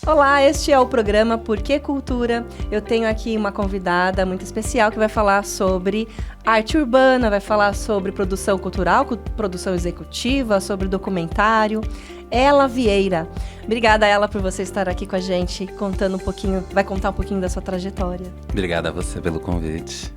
Olá, este é o programa Por que Cultura? Eu tenho aqui uma convidada muito especial que vai falar sobre arte urbana, vai falar sobre produção cultural, produção executiva, sobre documentário. Ela Vieira. Obrigada, Ela, por você estar aqui com a gente, contando um pouquinho, vai contar um pouquinho da sua trajetória. Obrigada a você pelo convite.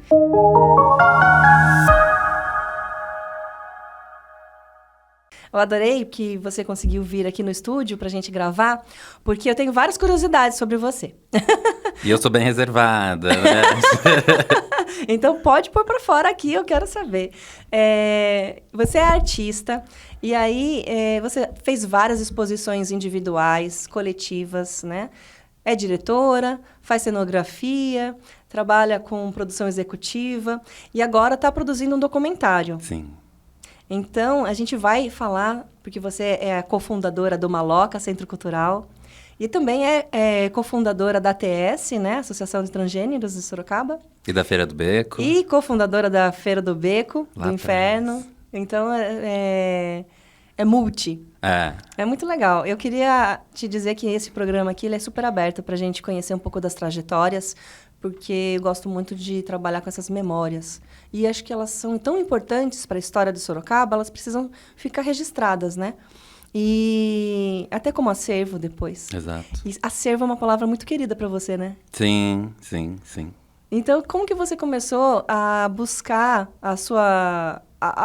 Eu adorei que você conseguiu vir aqui no estúdio pra gente gravar, porque eu tenho várias curiosidades sobre você. E eu sou bem reservada, né? Então pode pôr pra fora aqui, eu quero saber. Você é artista, e aí você fez várias exposições individuais, coletivas, né? É diretora, faz cenografia, trabalha com produção executiva, e agora está produzindo um documentário. Sim. Então, a gente vai falar, porque você é a cofundadora do Maloca, Centro Cultural, e também é cofundadora da ATS, né? Associação de Transgêneros de Sorocaba. E da Feira do Beco. E cofundadora da Feira do Beco, Lá do Inferno. Então, é multi. É muito legal. Eu queria te dizer que esse programa aqui ele é super aberto para a gente conhecer um pouco das trajetórias, porque eu gosto muito de trabalhar com essas memórias. E acho que elas são tão importantes para a história de Sorocaba, elas precisam ficar registradas, né? E até como acervo depois. Exato. E acervo é uma palavra muito querida para você, né? Sim. Então, como que você começou a buscar a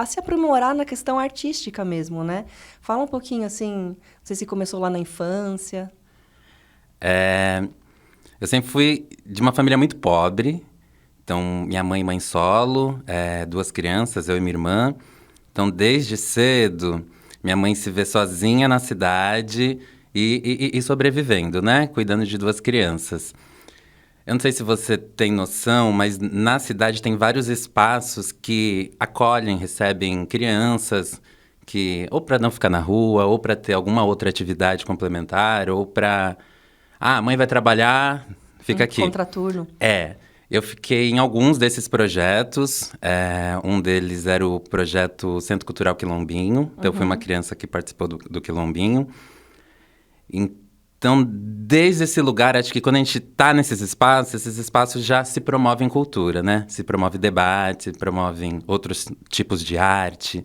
se aprimorar na questão artística mesmo, né? Fala um pouquinho, assim, não sei se começou lá na infância. Eu sempre fui de uma família muito pobre. Então, minha mãe solo, 2 crianças, eu e minha irmã. Então, desde cedo, minha mãe se vê sozinha na cidade e sobrevivendo, né? Cuidando de 2 crianças. Eu não sei se você tem noção, mas na cidade tem vários espaços que acolhem, recebem crianças que ou para não ficar na rua, ou para ter alguma outra atividade complementar, ou para... a mãe vai trabalhar, fica aqui. Contraturno. Eu fiquei em alguns desses projetos. Um deles era o projeto Centro Cultural Quilombinho. Então, eu fui uma criança que participou do Quilombinho. Então, desde esse lugar, acho que quando a gente está nesses espaços, esses espaços já se promovem cultura, né? Se promove debate, promovem outros tipos de arte.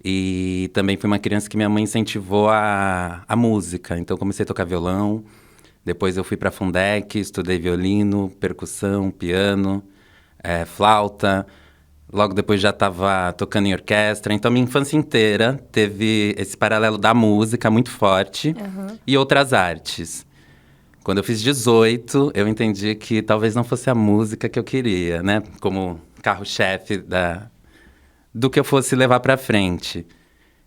E também fui uma criança que minha mãe incentivou a música. Então, comecei a tocar violão. Depois eu fui para a Fundec, estudei violino, percussão, piano, flauta. Logo depois já estava tocando em orquestra. Então, minha infância inteira teve esse paralelo da música muito forte e outras artes. Quando eu fiz 18, eu entendi que talvez não fosse a música que eu queria, né? Como carro-chefe do que eu fosse levar para frente.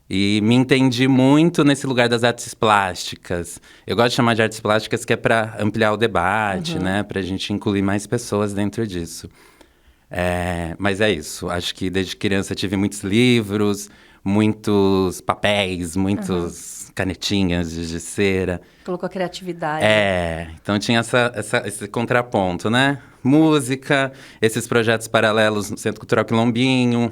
E me entendi muito nesse lugar das artes plásticas. Eu gosto de chamar de artes plásticas que é para ampliar o debate, né? Para a gente incluir mais pessoas dentro disso. Mas é isso. Acho que desde criança tive muitos livros, muitos papéis, muitos canetinhas de cera. Colocou a criatividade. Então tinha esse contraponto, né? Música, esses projetos paralelos no Centro Cultural Quilombinho.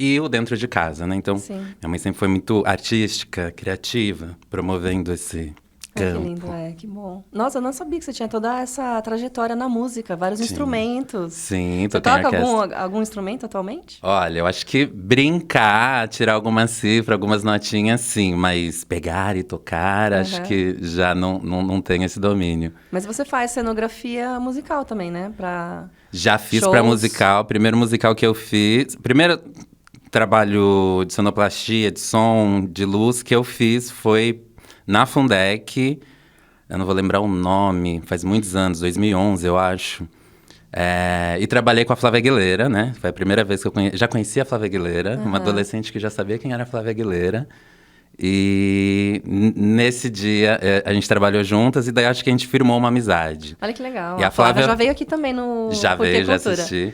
E o dentro de casa, né? Então, Sim. Minha mãe sempre foi muito artística, criativa, promovendo esse campo. Que lindo, que bom. Nossa, eu não sabia que você tinha toda essa trajetória na música, vários instrumentos. Sim, você toquei em toca orquestra. algum instrumento atualmente? Olha, eu acho que brincar, tirar alguma cifra, algumas notinhas, sim. Mas pegar e tocar, acho que já não tem esse domínio. Mas você faz cenografia musical também, né? Já fiz shows. Para musical. Primeiro musical que eu fiz... Primeiro trabalho de sonoplastia, de som, de luz que eu fiz foi na Fundec. Eu não vou lembrar o nome, faz muitos anos, 2011, eu acho. E trabalhei com a Flávia Aguilera, né? Foi a primeira vez que eu já conhecia a Flávia Aguilera, uma adolescente que já sabia quem era a Flávia Aguilera. E nesse dia a gente trabalhou juntas e daí acho que a gente firmou uma amizade. Olha que legal. E a Flávia já veio aqui também no Já veio, já assisti.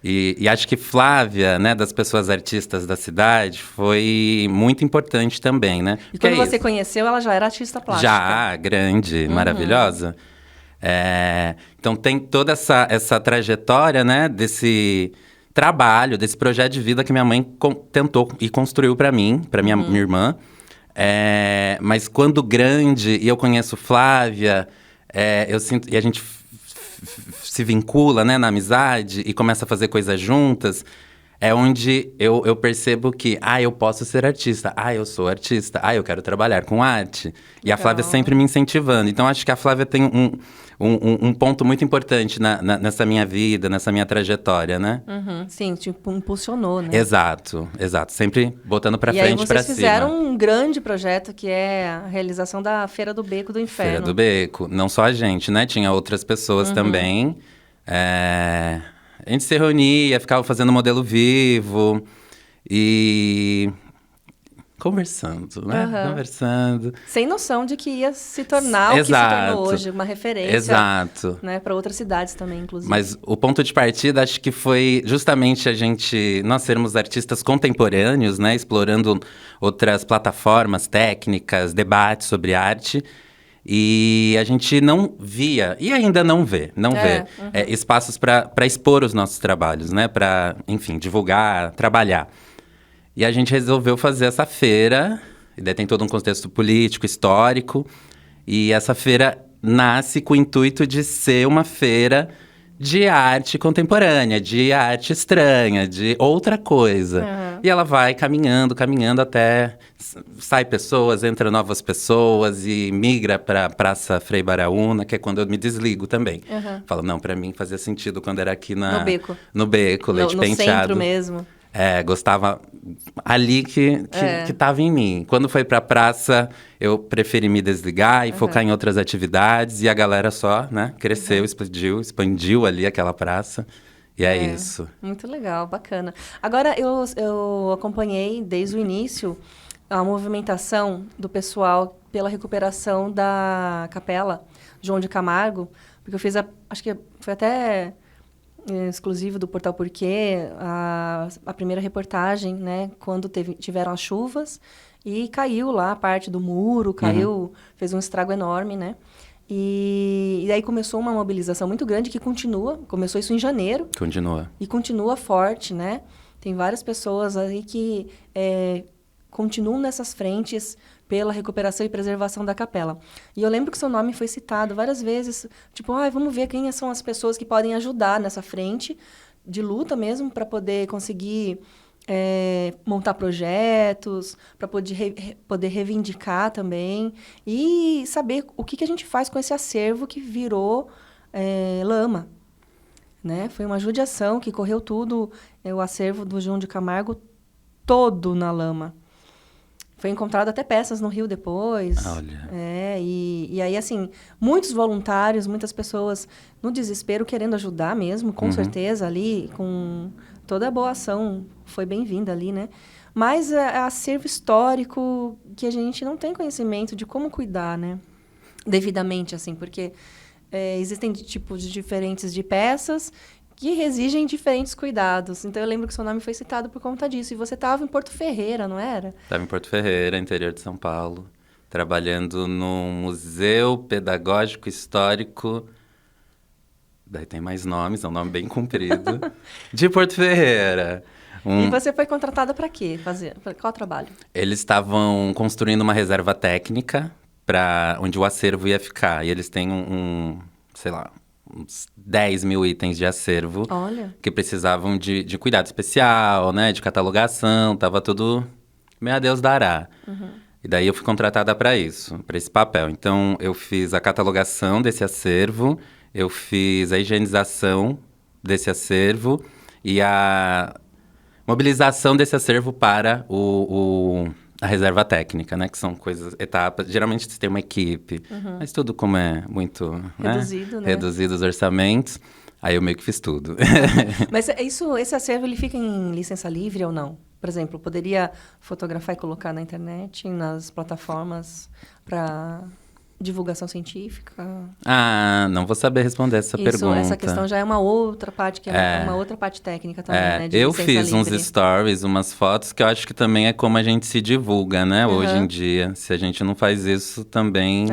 E acho que Flávia, né, das pessoas artistas da cidade, foi muito importante também, né? E quando você conheceu, ela já era artista plástica? Já, grande, maravilhosa. Então tem toda essa trajetória, né, desse trabalho, desse projeto de vida que minha mãe tentou e construiu para mim, para minha irmã. Mas quando grande, e eu conheço Flávia, eu sinto, e a gente se vincula, né, na amizade e começa a fazer coisas juntas, é onde eu percebo que, eu posso ser artista, eu sou artista, eu quero trabalhar com arte. E a Flávia sempre me incentivando. Então, acho que a Flávia tem um ponto muito importante nessa minha vida, nessa minha trajetória, né? Sim, tipo, impulsionou, né? Exato. Sempre botando pra frente, pra cima. E aí vocês fizeram um grande projeto, que é a realização da Feira do Beco do Inferno. Feira do Beco. Não só a gente, né? Tinha outras pessoas também. A gente se reunia, ficava fazendo modelo vivo e conversando, né? Conversando. Sem noção de que ia se tornar o que se tornou hoje, uma referência. Exato. Né, para outras cidades também, inclusive. Mas o ponto de partida, acho que foi justamente nós sermos artistas contemporâneos, né? Explorando outras plataformas técnicas, debates sobre arte. E a gente não via, e ainda não vê, espaços para expor os nossos trabalhos, né? Para, enfim, divulgar, trabalhar. E a gente resolveu fazer essa feira, e daí tem todo um contexto político, histórico. E essa feira nasce com o intuito de ser uma feira de arte contemporânea, de arte estranha, de outra coisa. E ela vai caminhando até sai pessoas, entra novas pessoas e migra para Praça Frei Baraúna, que é quando eu me desligo também. Falo, não, para mim fazia sentido quando era aqui no Beco. No Beco, Leite Penteado. No centro mesmo. Gostava ali que tava em mim. Quando foi pra praça, eu preferi me desligar e focar em outras atividades. E a galera só, né, cresceu, expandiu ali aquela praça. E é isso. Muito legal, bacana. Agora, eu acompanhei desde o início a movimentação do pessoal pela recuperação da capela João de Camargo. Porque eu fiz, acho que foi até exclusivo do Portal Porquê, a primeira reportagem, né, quando tiveram as chuvas e caiu lá a parte do muro, fez um estrago enorme, né? E daí começou uma mobilização muito grande que começou isso em janeiro. Continua. E continua forte, né? Tem várias pessoas aí que continuam nessas frentes pela recuperação e preservação da capela. E eu lembro que seu nome foi citado várias vezes, tipo, vamos ver quem são as pessoas que podem ajudar nessa frente de luta mesmo, para poder conseguir montar projetos, para poder reivindicar também, e saber o que a gente faz com esse acervo que virou lama. Né? Foi uma judiação que correu tudo, o acervo do João de Camargo todo na lama. Foi encontrado até peças no Rio depois. Olha. E aí, assim, muitos voluntários, muitas pessoas no desespero querendo ajudar mesmo, com certeza, ali, com toda a boa ação foi bem-vinda ali, né? Mas é acervo histórico que a gente não tem conhecimento de como cuidar, né? Devidamente, assim, porque existem tipos diferentes de peças que exigem diferentes cuidados. Então, eu lembro que seu nome foi citado por conta disso. E você estava em Porto Ferreira, não era? Estava em Porto Ferreira, interior de São Paulo, trabalhando no Museu Pedagógico Histórico... Daí tem mais nomes, é um nome bem comprido. De Porto Ferreira. E você foi contratada para quê? Qual trabalho? Eles estavam construindo uma reserva técnica para onde o acervo ia ficar. E eles têm sei lá, uns 10 mil itens de acervo. Olha. Que precisavam de cuidado especial, né? De catalogação, tava tudo meio a Deus dará. E daí eu fui contratada para isso, para esse papel. Então, eu fiz a catalogação desse acervo, eu fiz a higienização desse acervo e a mobilização desse acervo para a reserva técnica, né? Que são etapas. Geralmente você tem uma equipe, mas tudo como é muito reduzido, né? Reduzido os orçamentos. Aí eu meio que fiz tudo. Mas esse acervo, ele fica em licença livre ou não? Por exemplo, poderia fotografar e colocar na internet, nas plataformas para divulgação científica? Não vou saber responder essa pergunta. Essa questão já é uma outra parte, que é uma outra parte técnica também, né? De eu licença fiz livre. uns stories, umas fotos, que eu acho que também é como a gente se divulga, né? Hoje em dia. Se a gente não faz isso, também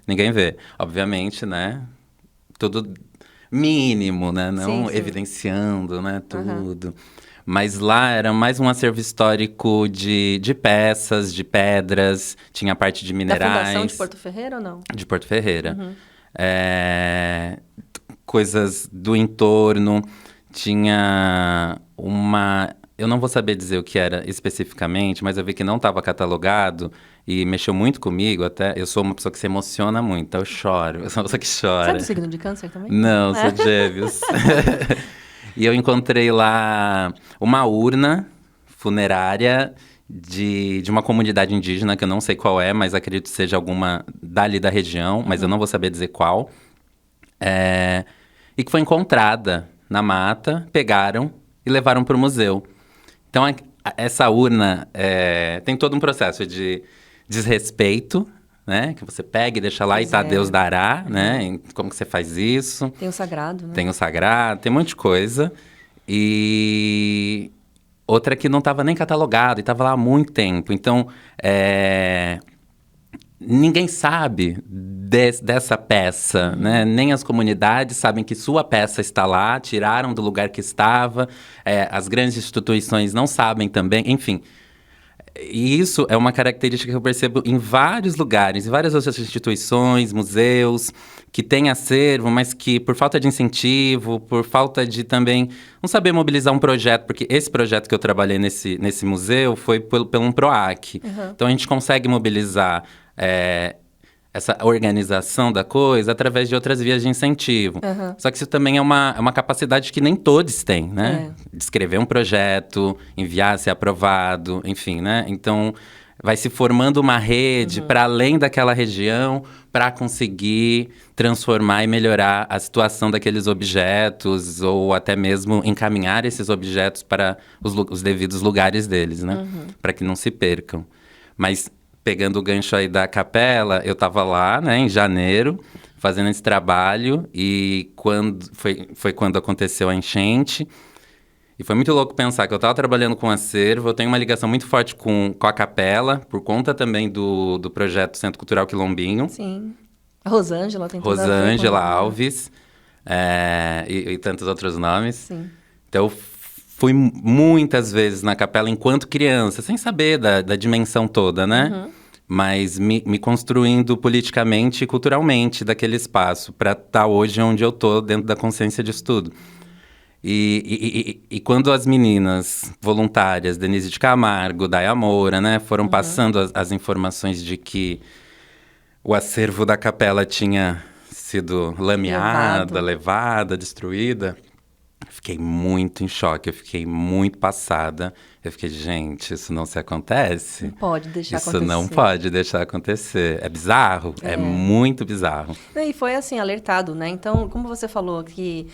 ninguém vê. Obviamente, né? Tudo mínimo, né? Não sim. evidenciando, né? Tudo. Mas lá era mais um acervo histórico de peças, de pedras, tinha a parte de minerais. Da Fundação de Porto Ferreira ou não? De Porto Ferreira. Coisas do entorno, tinha uma... Eu não vou saber dizer o que era especificamente, mas eu vi que não estava catalogado e mexeu muito comigo até. Eu sou uma pessoa que se emociona muito, então eu choro. Eu sou uma pessoa que chora. Você é do signo de Câncer também? Não, sou de Gêmeos. E eu encontrei lá uma urna funerária de uma comunidade indígena, que eu não sei qual é, mas acredito que seja alguma dali da região, mas eu não vou saber dizer qual. E que foi encontrada na mata, pegaram e levaram para o museu. Então, essa urna tem todo um processo de desrespeito, né? Que você pega e deixa lá e tá, Deus dará, né? Como que você faz isso? Tem o sagrado, né? Tem o sagrado, tem um monte de coisa. E outra que não estava nem catalogada e estava lá há muito tempo. Então, ninguém sabe dessa peça, né? Nem as comunidades sabem que sua peça está lá, tiraram do lugar que estava. As grandes instituições não sabem também, enfim... E isso é uma característica que eu percebo em vários lugares, em várias outras instituições, museus, que têm acervo, mas que por falta de incentivo, por falta de também não saber mobilizar um projeto, porque esse projeto que eu trabalhei nesse museu foi pelo um PROAC. Então a gente consegue mobilizar essa organização da coisa através de outras vias de incentivo. Só que isso também é uma capacidade que nem todos têm, né? De escrever um projeto, enviar, ser aprovado, enfim, né? Então, vai se formando uma rede para além daquela região para conseguir transformar e melhorar a situação daqueles objetos ou até mesmo encaminhar esses objetos para os devidos lugares deles, né? Para que não se percam. Mas... Pegando o gancho aí da capela, eu estava lá, né, em janeiro, fazendo esse trabalho, e foi quando aconteceu a enchente. E foi muito louco pensar que eu estava trabalhando com acervo, eu tenho uma ligação muito forte com a capela, por conta também do projeto Centro Cultural Quilombinho. Sim. A Rosângela tem tudo a ver Rosângela Alves, e tantos outros nomes. Sim. Então, fui muitas vezes na capela enquanto criança, sem saber da dimensão toda, né? Mas me construindo politicamente e culturalmente daquele espaço, para estar hoje onde eu tô, dentro da consciência de estudo. E quando as meninas voluntárias, Denise de Camargo, Daya Moura, né, foram passando as informações de que o acervo da capela tinha sido levada, destruída... Fiquei muito em choque, eu fiquei muito passada. Eu fiquei, gente, isso não se acontece. Não pode deixar acontecer. Isso não pode deixar acontecer. É bizarro, é muito bizarro. E foi assim, alertado, né? Então, como você falou, que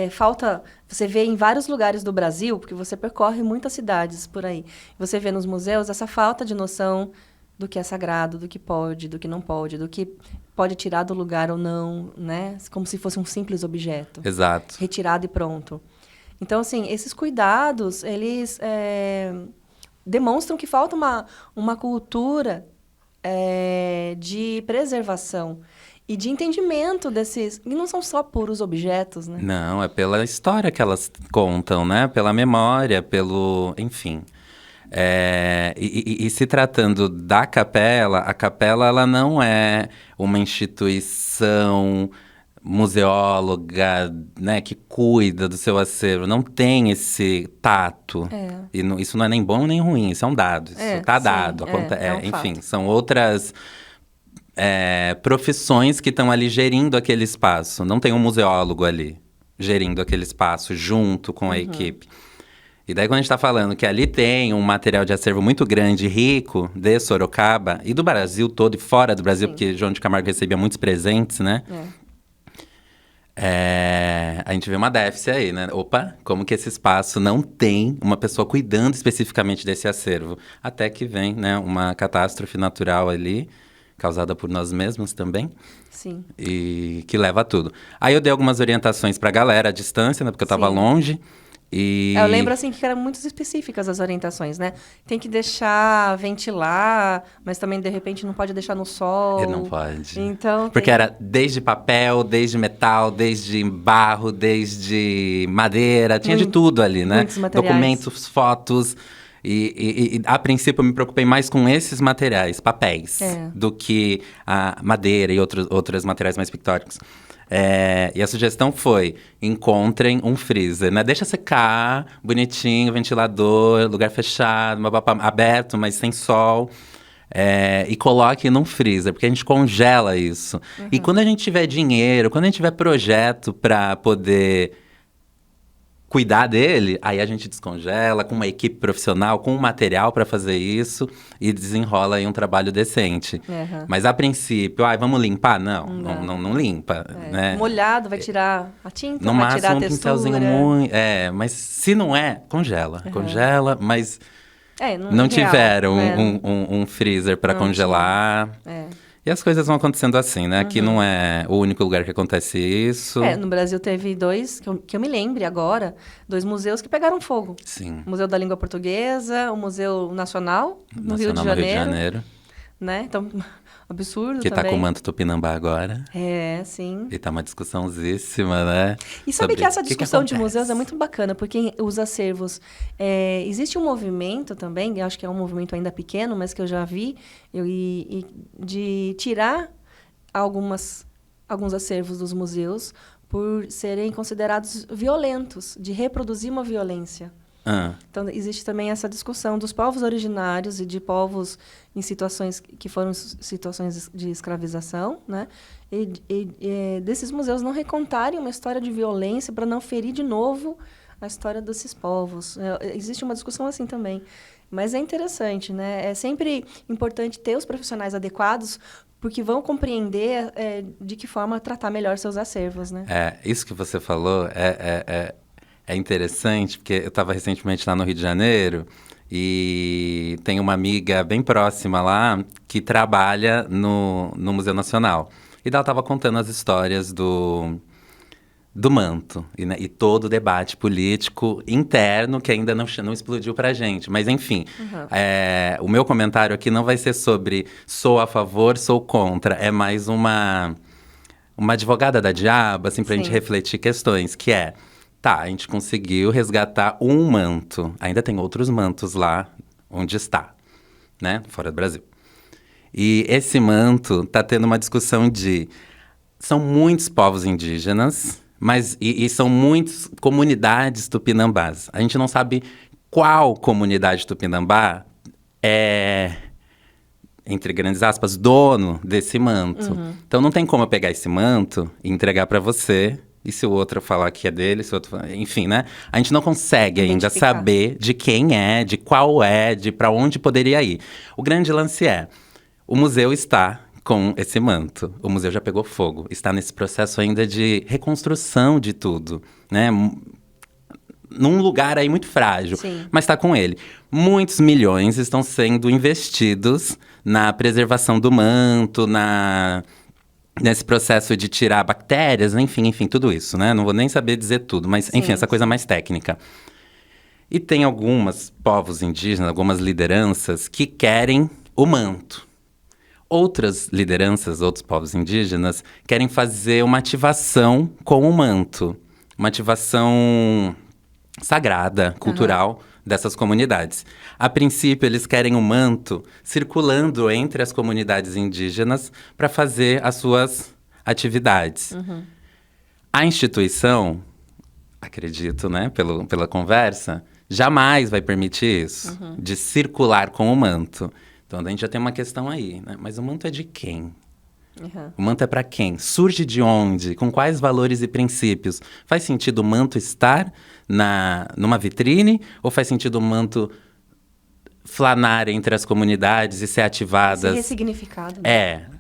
falta... Você vê em vários lugares do Brasil, porque você percorre muitas cidades por aí. Você vê nos museus essa falta de noção do que é sagrado, do que pode, do que não pode, do que pode tirar do lugar ou não, né? Como se fosse um simples objeto. Exato. Retirado e pronto. Então, assim, esses cuidados, eles demonstram que falta uma cultura de preservação e de entendimento desses... E não são só puros objetos, né? Não, é pela história que elas contam, né? Pela memória, enfim... E se tratando da capela, a capela ela não é uma instituição museóloga, né, que cuida do seu acervo, não tem esse tato. E isso não é nem bom nem ruim, isso é um dado, isso está dado. Enfim, fato. São outras profissões que estão ali gerindo aquele espaço. Não tem um museólogo ali gerindo aquele espaço junto com a equipe. E daí, quando a gente está falando que ali tem um material de acervo muito grande, rico, de Sorocaba, e do Brasil todo, e fora do Brasil, porque João de Camargo recebia muitos presentes, né? A gente vê uma déficit aí, né? Opa, como que esse espaço não tem uma pessoa cuidando especificamente desse acervo? Até que vem, né, uma catástrofe natural ali, causada por nós mesmos também. Sim. E que leva a tudo. Aí eu dei algumas orientações para a galera à distância, né? Porque eu estava longe. Eu lembro, assim, que eram muito específicas as orientações, né? Tem que deixar ventilar, mas também, de repente, não pode deixar no sol. Não pode. Então, porque era desde papel, desde metal, desde barro, desde madeira. Tinha de tudo ali, né? Muitos materiais. Documentos, fotos. E, a princípio, eu me preocupei mais com esses materiais, papéis, do que a madeira e outros materiais mais pictóricos. E a sugestão foi, encontrem um freezer, né? Deixa secar, bonitinho, ventilador, lugar fechado, aberto, mas sem sol. E coloque num freezer, porque a gente congela isso. E quando a gente tiver dinheiro, quando a gente tiver projeto para poder cuidar dele, aí a gente descongela com uma equipe profissional, com um material para fazer isso e desenrola aí um trabalho decente. Mas a princípio, vamos limpar? Não limpa, né? Molhado, vai tirar a tinta, no vai máximo, tirar a um textura. pincelzinho muito... mas se não congela. Congela, mas não tiveram um freezer para congelar. E as coisas vão acontecendo assim, né? Aqui não é o único lugar que acontece isso. No Brasil teve dois, que eu me lembre agora, 2 museus que pegaram fogo. Sim. O Museu da Língua Portuguesa, o Museu Nacional, no Rio de Janeiro. Né? Então, absurdo que também. Tá com o manto Tupinambá agora. Sim. E tá uma discussãozíssima, né? E sabe que essa discussão de museus é muito bacana, porque os acervos... existe um movimento também, eu acho que é um movimento ainda pequeno, mas que eu já vi, de tirar alguns acervos dos museus por serem considerados violentos, de reproduzir uma violência. Então, existe também essa discussão dos povos originários e de povos em situações que foram situações de escravização, né? E desses museus não recontarem uma história de violência para não ferir de novo a história desses povos. Existe uma discussão assim também. Mas é interessante, né? É sempre importante ter os profissionais adequados, porque vão compreender de que forma tratar melhor seus acervos, né? Isso que você falou é interessante, porque eu estava recentemente lá no Rio de Janeiro e tem uma amiga bem próxima lá que trabalha no Museu Nacional. E ela estava contando as histórias do manto e todo o debate político interno que ainda não explodiu pra gente. Mas, enfim, o meu comentário aqui não vai ser sobre sou a favor, sou contra. É mais uma advogada da diaba, assim, pra gente refletir questões, que a gente conseguiu resgatar um manto. Ainda tem outros mantos lá onde está, né? Fora do Brasil. E esse manto tá tendo uma discussão são muitos povos indígenas, mas são muitas comunidades tupinambás. A gente não sabe qual comunidade tupinambá é, entre grandes aspas, dono desse manto. Então não tem como eu pegar esse manto e entregar para você. E se o outro falar que é dele, se o outro... Enfim, né? A gente não consegue ainda saber de quem é, de qual de para onde poderia ir. O grande lance o museu está com esse manto. O museu já pegou fogo. Está nesse processo ainda de reconstrução de tudo, né? Num lugar aí muito frágil, mas está com ele. Muitos milhões estão sendo investidos na preservação do manto, nesse processo de tirar bactérias, enfim, tudo isso, né? Não vou nem saber dizer tudo, mas, enfim, essa coisa mais técnica. E tem alguns povos indígenas, algumas lideranças que querem o manto. Outras lideranças, outros povos indígenas, querem fazer uma ativação com o manto. Uma ativação sagrada, cultural, dessas comunidades. A princípio, eles querem o manto circulando entre as comunidades indígenas para fazer as suas atividades. A instituição, acredito, né, pela conversa, jamais vai permitir isso, de circular com o manto. Então, a gente já tem uma questão aí, né? Mas o manto é de quem? O manto é para quem? Surge de onde? Com quais valores e princípios? Faz sentido o manto estar numa vitrine? Ou faz sentido o manto flanar entre as comunidades e ser ativadas? Ser ressignificado.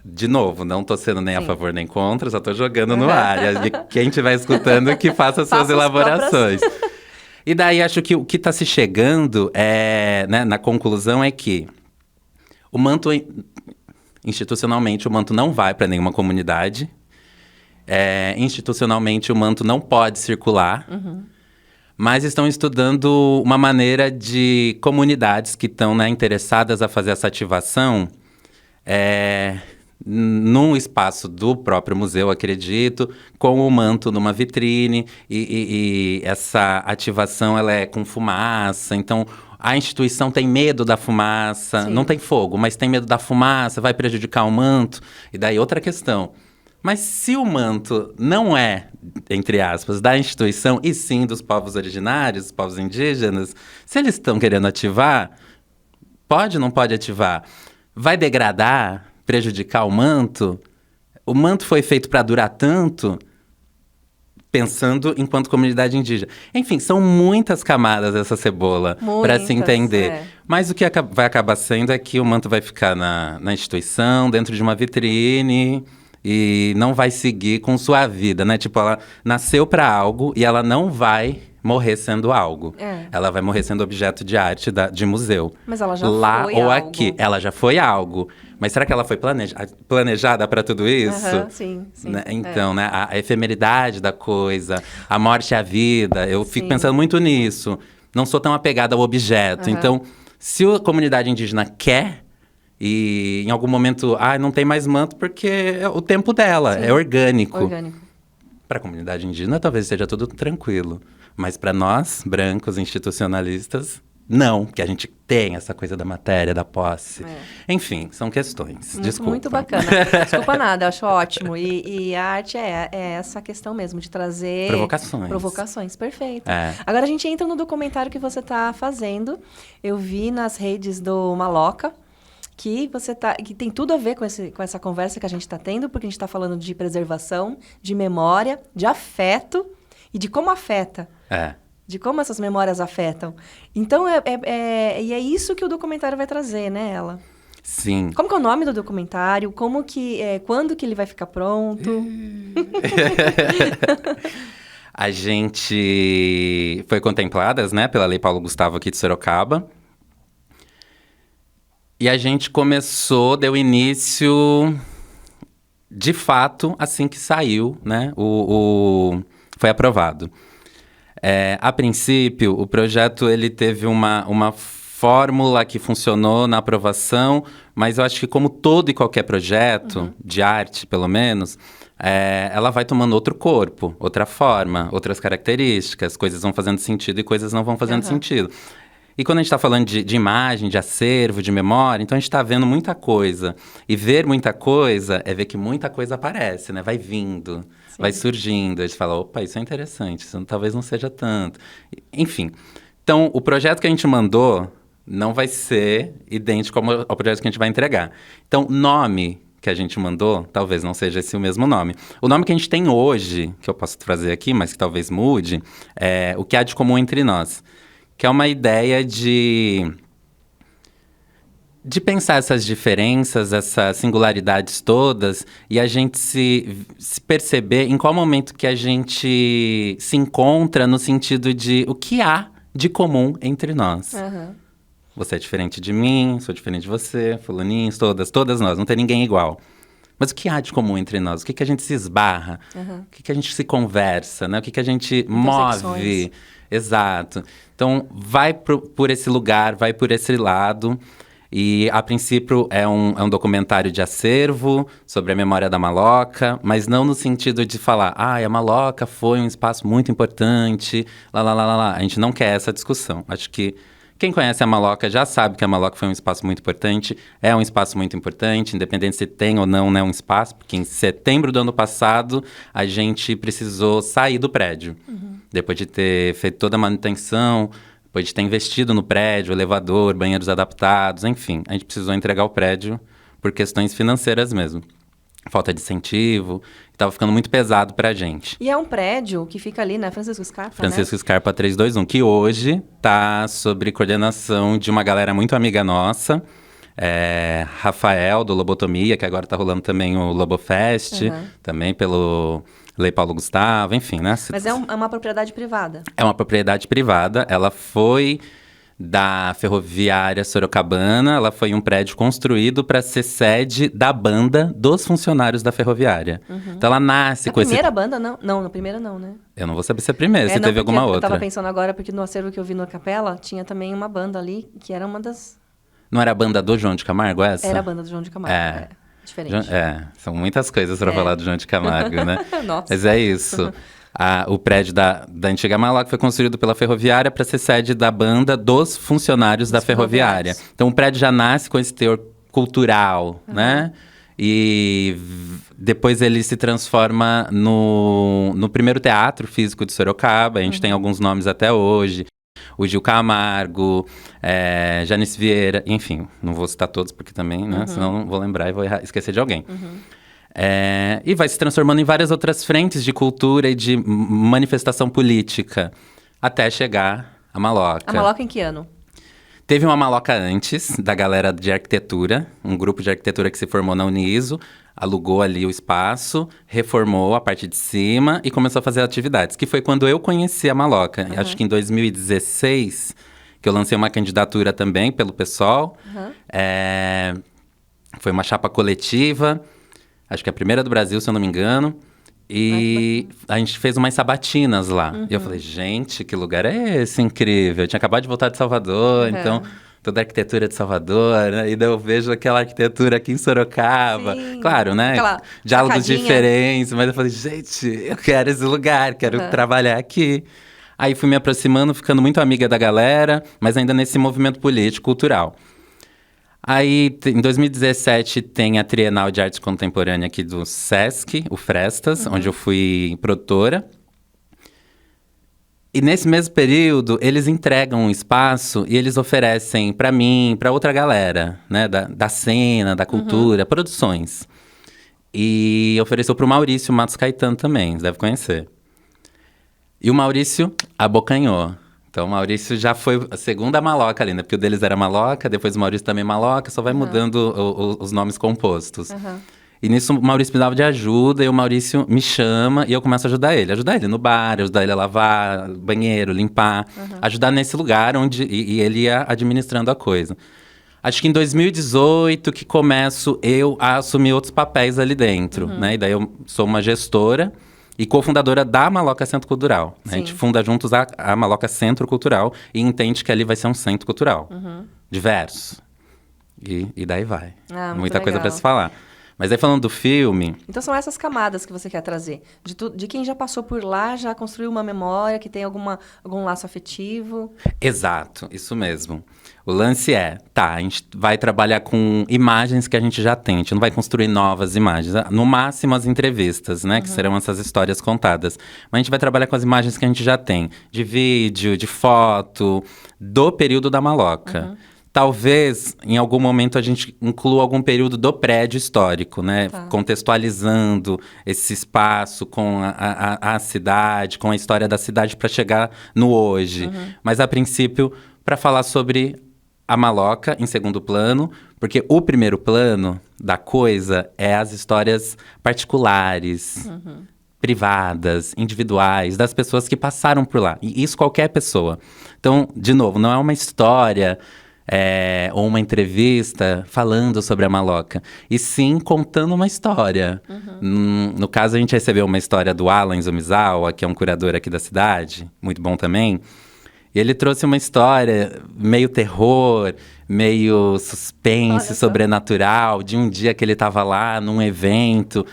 De novo, não estou sendo nem a favor nem contra, só estou jogando no ar. E quem estiver escutando que faça suas elaborações. E daí, acho que o que está se chegando, né, na conclusão, é que o manto... Institucionalmente, o manto não vai para nenhuma comunidade. Institucionalmente, o manto não pode circular. mas estão estudando uma maneira de comunidades que estão, né, interessadas a fazer essa ativação num espaço do próprio museu, acredito, com o manto numa vitrine, e essa ativação ela é com fumaça, então a instituição tem medo da fumaça, não tem fogo, mas tem medo da fumaça, vai prejudicar o manto, e daí outra questão. Mas se o manto não é, entre aspas, da instituição, e sim dos povos originários, dos povos indígenas, se eles estão querendo ativar, pode ou não pode ativar? Vai degradar, prejudicar o manto? O manto foi feito para durar tanto, pensando enquanto comunidade indígena. Enfim, são muitas camadas dessa cebola para se entender. Mas o que vai acabar sendo é que o manto vai ficar na instituição, dentro de uma vitrine, e não vai seguir com sua vida, né? Tipo, ela nasceu para algo e ela não vai morrer sendo algo. Ela vai morrer sendo objeto de arte de museu. Mas ela já lá foi ou algo. Aqui. Ela já foi algo. Mas será que ela foi planejada para tudo isso? Sim. Né? Então, né? A efemeridade da coisa, a morte e a vida. Eu fico pensando muito nisso. Não sou tão apegada ao objeto. Então, se a comunidade indígena quer, e em algum momento, não tem mais manto porque é o tempo dela, é orgânico. Para a comunidade indígena, talvez seja tudo tranquilo. Mas para nós, brancos, institucionalistas, não, que a gente tem essa coisa da matéria, da posse. Enfim, são questões. Desculpa. Muito bacana. Desculpa nada, eu acho ótimo. E a arte é essa questão mesmo, de trazer... Provocações, perfeito. Agora a gente entra no documentário que você está fazendo. Eu vi nas redes do Maloca, que tem tudo a ver com essa conversa que a gente está tendo, porque a gente está falando de preservação, de memória, de afeto e de como afeta. De como essas memórias afetam. Então, e é isso que o documentário vai trazer, né, ela? Sim. Como que é o nome do documentário? Quando que ele vai ficar pronto? A gente foi contempladas, né, pela Lei Paulo Gustavo aqui de Sorocaba. E a gente deu início, de fato, assim que saiu, né? Foi aprovado. A princípio, o projeto ele teve uma fórmula que funcionou na aprovação, mas eu acho que como todo e qualquer projeto, de arte pelo menos, ela vai tomando outro corpo, outra forma, outras características, coisas vão fazendo sentido e coisas não vão fazendo sentido. E quando a gente está falando de imagem, de acervo, de memória, então a gente está vendo muita coisa. E ver muita coisa é ver que muita coisa aparece, né? Vai vindo, vai surgindo. A gente fala, opa, isso é interessante, isso talvez não seja tanto. Enfim, então o projeto que a gente mandou não vai ser idêntico ao projeto que a gente vai entregar. Então, nome que a gente mandou, talvez não seja esse o mesmo nome. O nome que a gente tem hoje, que eu posso trazer aqui, mas que talvez mude, é O que há de comum entre nós. Que é uma ideia de pensar essas diferenças, essas singularidades todas, e a gente se perceber em qual momento que a gente se encontra no sentido de o que há de comum entre nós. Você é diferente de mim, sou diferente de você, fulaninhos, todas nós, não tem ninguém igual. Mas o que há de comum entre nós? O que a gente se esbarra? O que a gente se conversa? Né? O que a gente move? Exato. Então, vai por esse lugar, vai por esse lado. E, a princípio, é um documentário de acervo sobre a memória da Maloca, mas não no sentido de falar, a Maloca foi um espaço muito importante, lá. A gente não quer essa discussão. Acho que quem conhece a Maloca já sabe que a Maloca foi um espaço muito importante, é um espaço muito importante, independente se tem ou não, né, um espaço, porque em setembro do ano passado a gente precisou sair do prédio. Depois de ter feito toda a manutenção, depois de ter investido no prédio, elevador, banheiros adaptados, enfim, a gente precisou entregar o prédio por questões financeiras mesmo. Falta de incentivo, estava ficando muito pesado pra gente. E é um prédio que fica ali, né? Francisco Scarpa, Francisco Scarpa 321, que hoje está sob coordenação de uma galera muito amiga nossa. Rafael, do Lobotomia, que agora está rolando também o Lobofest, também pelo Lei Paulo Gustavo, enfim, né? Mas é uma propriedade privada? É uma propriedade privada, ela foi da Ferroviária Sorocabana. Ela foi um prédio construído para ser sede da banda dos funcionários da Ferroviária. Então ela nasce a com esse... A primeira banda, não? Não, na primeira não, né? Eu não vou saber se é a primeira, se teve alguma outra. Eu tava pensando agora, porque no acervo que eu vi na Capela, tinha também uma banda ali, que era uma das... Não era a banda do João de Camargo, essa? Era a banda do João de Camargo, diferente. São muitas coisas para falar do João de Camargo, né? Nossa. Mas é isso. O prédio da antiga Maloca foi construído pela Ferroviária para ser sede da banda dos funcionários da Ferroviária. Então o prédio já nasce com esse teor cultural, né? E depois ele se transforma no primeiro teatro físico de Sorocaba. A gente tem alguns nomes até hoje. O Gil Camargo, Janice Vieira, enfim, não vou citar todos porque também, né? Senão não vou lembrar e vou esquecer de alguém. E vai se transformando em várias outras frentes de cultura e de manifestação política, até chegar a Maloca. A Maloca em que ano? Teve uma Maloca antes, da galera de arquitetura, um grupo de arquitetura que se formou na Uniso, alugou ali o espaço, reformou a parte de cima e começou a fazer atividades, que foi quando eu conheci a Maloca. Acho que em 2016, que eu lancei uma candidatura também pelo PSOL. Foi uma chapa coletiva, acho que a primeira do Brasil, se eu não me engano. E a gente fez umas sabatinas lá. E eu falei, gente, que lugar é esse incrível? Eu tinha acabado de voltar de Salvador, então toda a arquitetura de Salvador, né? E daí eu vejo aquela arquitetura aqui em Sorocaba. Sim, claro, né? Diálogos diferentes, mas eu falei, gente, eu quero esse lugar, quero trabalhar aqui. Aí fui me aproximando, ficando muito amiga da galera, mas ainda nesse movimento político, cultural. Aí, em 2017, tem a Trienal de Arte Contemporânea aqui do Sesc, o Frestas, onde eu fui produtora. E nesse mesmo período, eles entregam um espaço e eles oferecem para mim, para outra galera, né, da cena, da cultura, produções. E ofereceu para o Maurício Matos Caetano também, você deve conhecer. E o Maurício abocanhou. Então, o Maurício já foi a segunda Maloca ali, né? Porque o deles era Maloca, depois o Maurício também Maloca, só vai mudando os nomes compostos. E nisso, o Maurício me dava de ajuda, e o Maurício me chama, e eu começo a ajudar ele. Ajudar ele no bar, ajudar ele a lavar banheiro, limpar. Ajudar nesse lugar onde... E ele ia administrando a coisa. Acho que em 2018 que começo eu a assumir outros papéis ali dentro, né? E daí eu sou uma gestora e cofundadora da Maloca Centro Cultural. Né? A gente funda juntos a Maloca Centro Cultural e entende que ali vai ser um centro cultural. Diverso. E daí vai. Muita coisa para se falar. Mas aí falando do filme... Então são essas camadas que você quer trazer. De quem já passou por lá, já construiu uma memória, que tem algum laço afetivo. Exato, isso mesmo. O lance a gente vai trabalhar com imagens que a gente já tem. A gente não vai construir novas imagens. No máximo as entrevistas, né? Que serão essas histórias contadas. Mas a gente vai trabalhar com as imagens que a gente já tem. De vídeo, de foto, do período da Maloca. Talvez, em algum momento, a gente inclua algum período do prédio histórico, né? Contextualizando esse espaço com a cidade, com a história da cidade para chegar no hoje. Mas, a princípio, para falar sobre a Maloca em segundo plano, porque o primeiro plano da coisa é as histórias particulares, privadas, individuais, das pessoas que passaram por lá. E isso qualquer pessoa. Então, de novo, não é uma história... ou uma entrevista falando sobre a Maloca, e sim contando uma história. No caso, a gente recebeu uma história do Alan Zumizawa, que é um curador aqui da cidade, muito bom também, e ele trouxe uma história meio terror, meio suspense, sobrenatural, de um dia que ele estava lá num evento.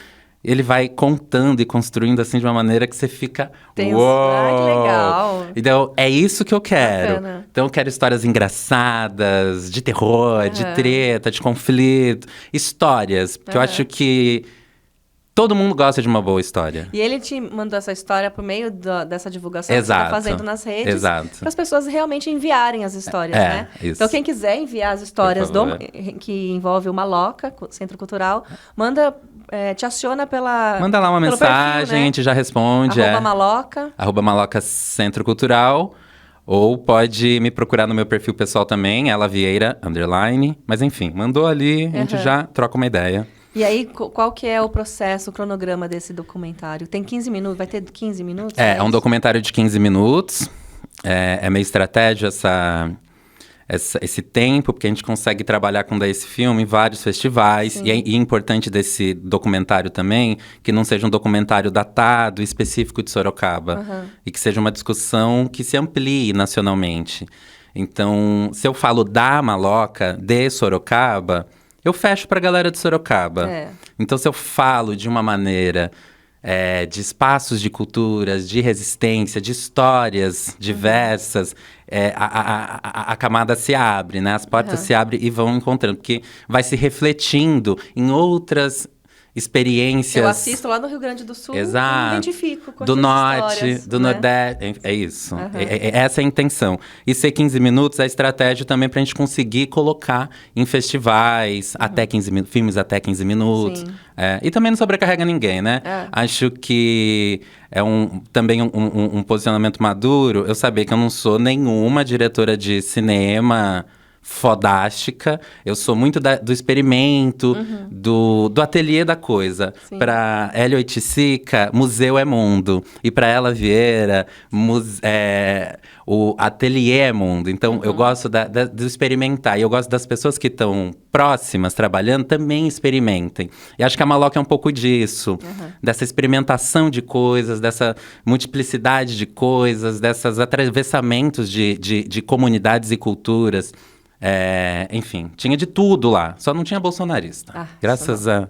Ele vai contando e construindo assim de uma maneira que você fica... Uou! Que legal! Então, é isso que eu quero. Bacana. Então, eu quero histórias engraçadas, de terror, de treta, de conflito. Histórias, porque eu acho que todo mundo gosta de uma boa história. E ele te mandou essa história por meio dessa divulgação que você está fazendo nas redes. Para as pessoas realmente enviarem as histórias, né? Isso. Então, quem quiser enviar as histórias que envolve o Maloca, Centro Cultural, te aciona Manda lá uma mensagem, perfil, né? A gente já responde. @Maloca. @Maloca Centro Cultural. Ou pode me procurar no meu perfil pessoal também, Ela Vieira, _. Mas enfim, mandou ali, a gente já troca uma ideia. E aí, qual que é o processo, o cronograma desse documentário? Tem 15 minutos? Vai ter 15 minutos? É um documentário de 15 minutos. É meio estratégia esse tempo, porque a gente consegue trabalhar com esse filme em vários festivais. E é importante desse documentário também que não seja um documentário datado, específico de Sorocaba. E que seja uma discussão que se amplie nacionalmente. Então, se eu falo da Maloca, de Sorocaba, eu fecho pra galera de Sorocaba. Então, se eu falo de uma maneira de espaços de culturas, de resistência, de histórias diversas, a camada se abre, né? As portas se abrem e vão encontrando, porque vai se refletindo em outras experiências. Eu assisto lá no Rio Grande do Sul, exato, e me identifico com do essas norte, histórias, do né? nordeste, é isso. Essa é a intenção. E ser 15 minutos é a estratégia também pra gente conseguir colocar em festivais até 15 minutos, filmes até 15 minutos. E também não sobrecarrega ninguém, né? Acho que é também um posicionamento maduro eu saber que eu não sou nenhuma diretora de cinema fodástica. Eu sou muito do experimento, do ateliê da coisa. Para Hélio Oiticica, museu é mundo. E para Ela Vieira, o ateliê é mundo. Então, eu gosto do experimentar. E eu gosto das pessoas que estão próximas, trabalhando, também experimentem. E acho que a Maloca é um pouco disso. Dessa experimentação de coisas, dessa multiplicidade de coisas, desses atravessamentos de comunidades e culturas. Enfim, tinha de tudo lá. Só não tinha bolsonarista. Graças a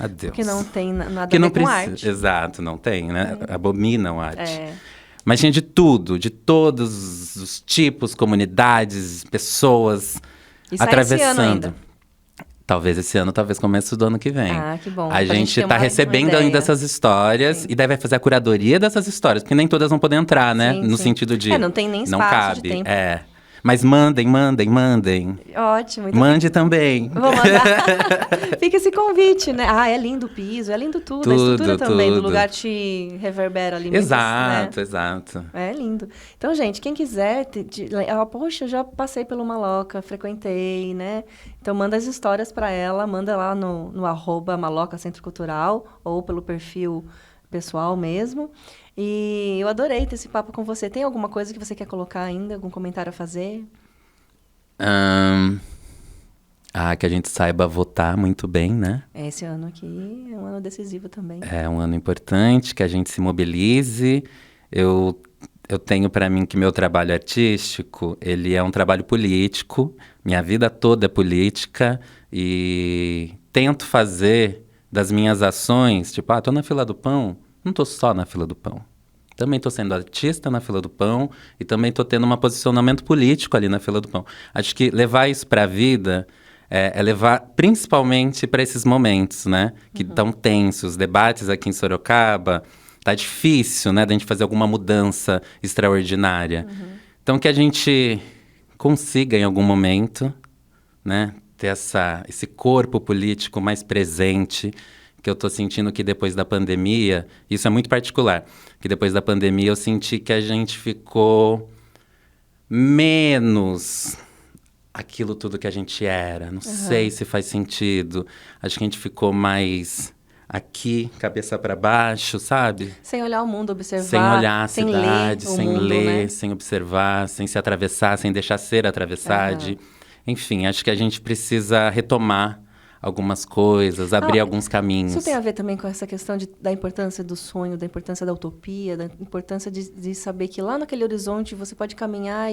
Deus. Porque não tem nada a ver com arte. Exato, não tem, né? Abominam a arte. Mas tinha de tudo, de todos os tipos, comunidades, pessoas atravessando. Esse ano ainda. Talvez esse ano, talvez comece do ano que vem. Que bom. A gente tá recebendo ainda essas histórias e daí vai fazer a curadoria dessas histórias, porque nem todas vão poder entrar, né? No sentido de não tem nem espaço, não cabe. De tempo. Mas mandem. Ótimo. Então Mande também. Vou mandar. Fica esse convite, né? É lindo o piso, é lindo tudo. A estrutura também do lugar te reverbera ali. Exato. É lindo. Então, gente, quem quiser... poxa, eu já passei pelo Maloca, frequentei, né? Então, manda as histórias para ela, manda lá no @Maloca Centro Cultural ou pelo perfil pessoal mesmo. E eu adorei ter esse papo com você. Tem alguma coisa que você quer colocar ainda? Algum comentário a fazer? Que a gente saiba votar muito bem, né? Esse ano aqui é um ano decisivo também. É um ano importante, que a gente se mobilize. Eu tenho para mim que meu trabalho artístico, ele é um trabalho político. Minha vida toda é política. E tento fazer das minhas ações, tipo, tô na fila do pão. Não tô só na fila do pão. Também tô sendo artista na fila do pão e também tô tendo um posicionamento político ali na fila do pão. Acho que levar isso para a vida é levar principalmente para esses momentos, né? Que estão tensos. Debates aqui em Sorocaba, tá difícil, né? Da gente fazer alguma mudança extraordinária. Então, que a gente consiga em algum momento, né? Ter esse corpo político mais presente, que eu tô sentindo que depois da pandemia, isso é muito particular, que depois da pandemia eu senti que a gente ficou menos aquilo tudo que a gente era. Não sei se faz sentido. Acho que a gente ficou mais aqui, cabeça para baixo, sabe? Sem olhar o mundo, observar. Sem olhar a cidade, sem ler, né? sem observar, sem se atravessar, sem deixar ser atravessado. Enfim, acho que a gente precisa retomar algumas coisas, abrir alguns caminhos. Isso tem a ver também com essa questão da importância do sonho, da importância da utopia, da importância de saber que lá naquele horizonte você pode caminhar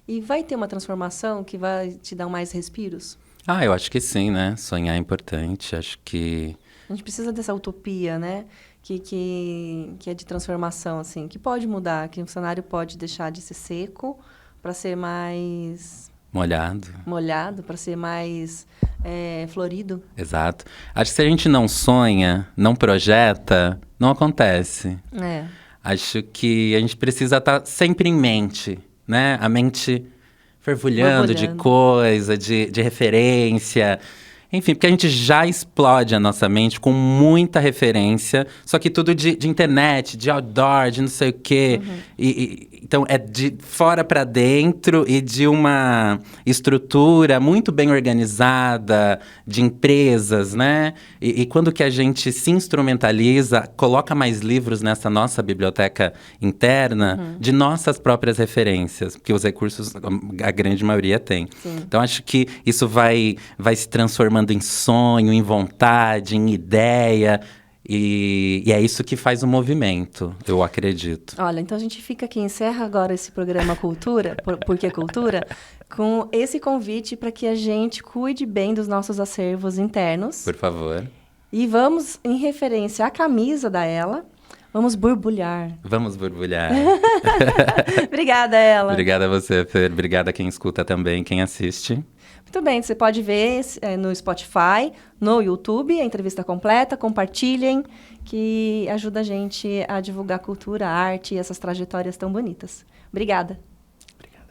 e vai ter uma transformação que vai te dar mais respiros? Eu acho que sim, né? Sonhar é importante, acho que... A gente precisa dessa utopia, né? Que é de transformação, assim, que pode mudar, que o cenário pode deixar de ser seco para ser mais... Molhado, para ser mais florido. Exato. Acho que se a gente não sonha, não projeta, não acontece. Acho que a gente precisa estar sempre em mente, né? A mente fervulhando de coisa, de referência. Enfim, porque a gente já explode a nossa mente com muita referência, só que tudo de internet, de outdoor, de não sei o quê. Então, é de fora para dentro e de uma estrutura muito bem organizada, de empresas, né? E quando que a gente se instrumentaliza, coloca mais livros nessa nossa biblioteca interna, de nossas próprias referências, porque os recursos, a grande maioria tem. Sim. Então, acho que isso vai se transformando em sonho, em vontade, em ideia. E é isso que faz o movimento, eu acredito. Olha, então a gente fica aqui, encerra agora esse programa Cultura, Porque Cultura, com esse convite para que a gente cuide bem dos nossos acervos internos. Por favor. E vamos, em referência à camisa da Ela, vamos borbulhar. Vamos borbulhar. Obrigada, Ela. Obrigada a você, Fer. Obrigada a quem escuta também, quem assiste. Muito bem, você pode ver no Spotify, no YouTube, a entrevista completa, compartilhem, que ajuda a gente a divulgar cultura, arte e essas trajetórias tão bonitas. Obrigada. Obrigada.